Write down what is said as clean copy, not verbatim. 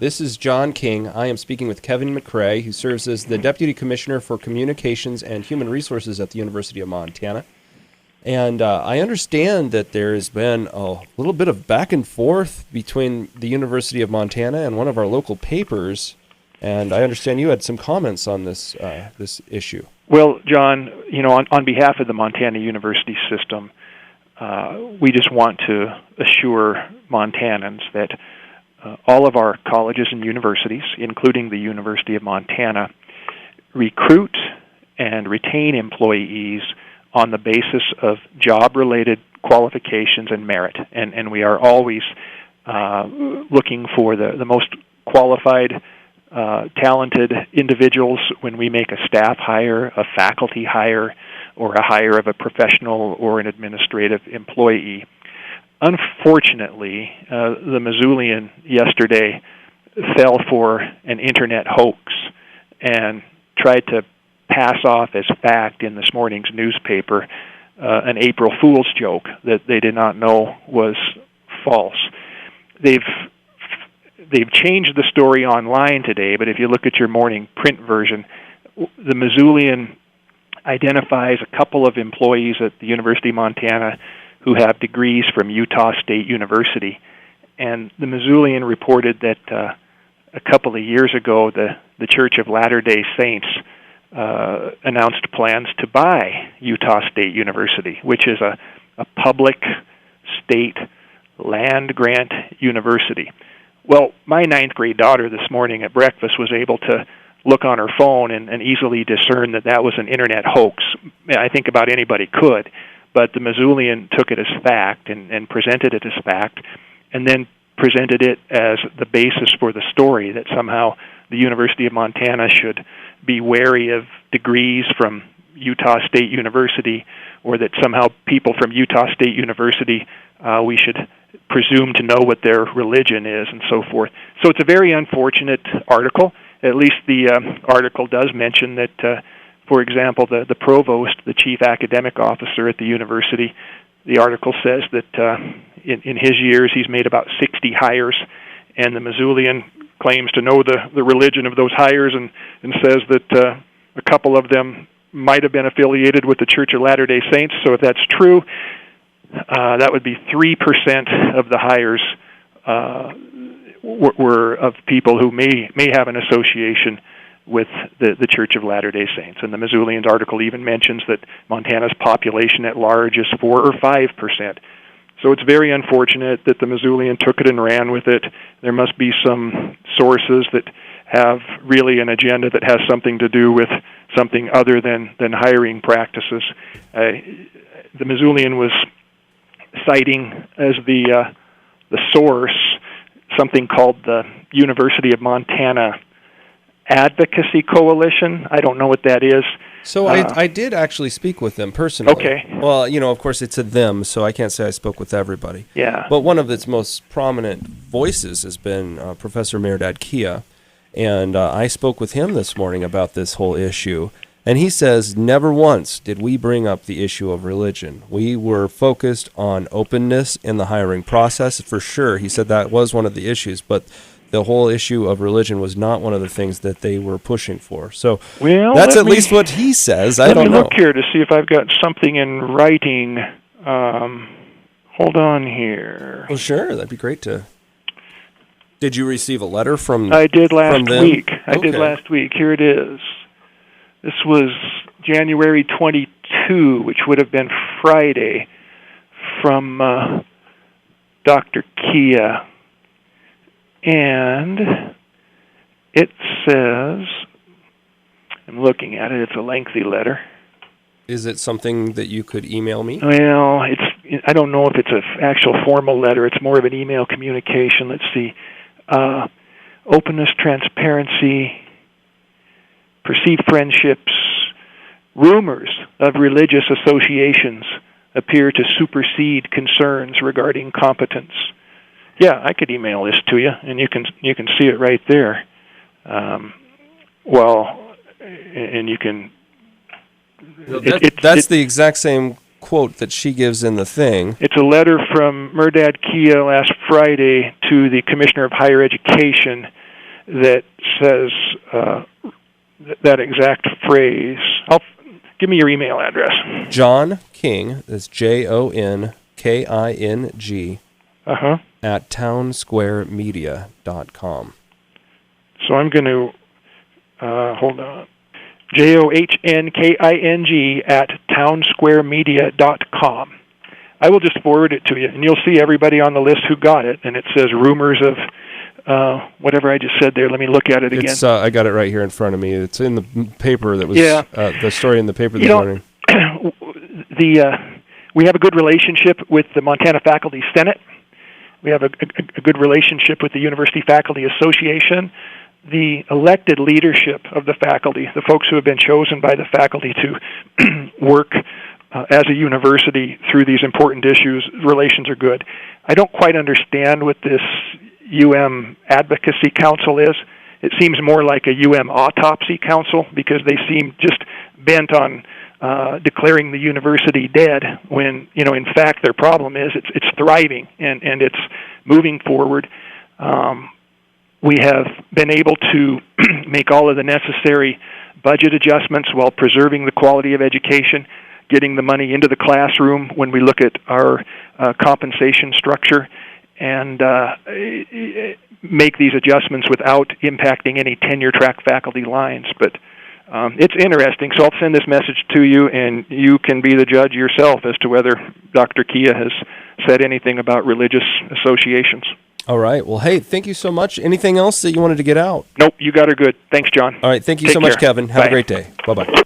This is John King. I am speaking with Kevin McRae, who serves as the Deputy Commissioner for Communications and Human Resources at the University of Montana. And I understand that there has been a little bit of back and forth between the University of Montana and one of our local papers. And I understand you had some comments on this issue. Well, John, on behalf of the Montana University system, we just want to assure Montanans that all of our colleges and universities, including the University of Montana, recruit and retain employees on the basis of job-related qualifications and merit. And we are always looking for the most qualified, talented individuals when we make a staff hire, a faculty hire, or a hire of a professional or an administrative employee. Unfortunately, the Missoulian yesterday fell for an internet hoax and tried to pass off as fact in this morning's newspaper an April Fool's joke that they did not know was false. They've changed the story online today, but if you look at your morning print version, the Missoulian identifies a couple of employees at the University of Montana who have degrees from Utah State University. And the Missoulian reported that a couple of years ago, the Church of Latter-day Saints announced plans to buy Utah State University, which is a public state land grant university. Well, my ninth grade daughter this morning at breakfast was able to look on her phone and easily discern that was an internet hoax. I think about anybody could. But the Missoulian took it as fact and presented it as fact, and then presented it as the basis for the story that somehow the University of Montana should be wary of degrees from Utah State University, or that somehow people from Utah State University, we should presume to know what their religion is and so forth. So it's a very unfortunate article. At least the article does mention that for example, the provost, the chief academic officer at the university, the article says that in his years he's made about 60 hires, and the Missoulian claims to know the religion of those hires and says that a couple of them might have been affiliated with the Church of Latter-day Saints. So if that's true, that would be 3% of the hires were of people who may have an association with the Church of Latter-day Saints. And the Missoulian's article even mentions that Montana's population at large is 4 or 5%. So it's very unfortunate that the Missoulian took it and ran with it. There must be some sources that have really an agenda that has something to do with something other than hiring practices. The Missoulian was citing as the source something called the University of Montana Advocacy Coalition. I don't know what that is. So I did actually speak with them personally. Okay. Well, of course it's a them, so I can't say I spoke with everybody. Yeah. But one of its most prominent voices has been Professor Mehrdad Kia, and I spoke with him this morning about this whole issue, and he says never once did we bring up the issue of religion. We were focused on openness in the hiring process, for sure. He said that was one of the issues, but the whole issue of religion was not one of the things that they were pushing for. So that's at least what he says. I don't know. Let me look here to see if I've got something in writing. Hold on here. Well, sure. That'd be great to... Did you receive a letter from I did last week. I Okay. did last week. Here it is. This was January 22, which would have been Friday, from Dr. Kia. And it says, I'm looking at it, it's a lengthy letter. Is it something that you could email me? Well, I don't know if it's an actual formal letter. It's more of an email communication. Let's see. Openness, transparency, perceived friendships, rumors of religious associations appear to supersede concerns regarding competence. Yeah, I could email this to you, and you can see it right there. And you can. That's the exact same quote that she gives in the thing. It's a letter from Mehrdad Kia last Friday to the Commissioner of Higher Education, that says that exact phrase. Give me your email address. John King, that's JONKING, at townsquaremedia.com. So I'm going to, hold on, JOHNKING at townsquaremedia.com. I will just forward it to you, and you'll see everybody on the list who got it, and it says rumors of whatever I just said there. Let me look at it again. I got it right here in front of me. It's in the paper that was the story in the paper this morning. We have a good relationship with the Montana Faculty Senate. We have a good relationship with the University Faculty Association. The elected leadership of the faculty, the folks who have been chosen by the faculty to work as a university through these important issues, relations are good. I don't quite understand what this UM Advocacy Council is. It seems more like a UM Autopsy Council because they seem just bent on declaring the university dead when, in fact, their problem is it's thriving and it's moving forward. We have been able to make all of the necessary budget adjustments while preserving the quality of education, getting the money into the classroom when we look at our compensation structure, and make these adjustments without impacting any tenure-track faculty lines. But it's interesting, so I'll send this message to you, and you can be the judge yourself as to whether Dr. Kia has said anything about religious associations. All right. Well, hey, thank you so much. Anything else that you wanted to get out? Nope, you got her good. Thanks, John. All right. Thank you Take so much, care. Kevin. Have a great day. Bye-bye.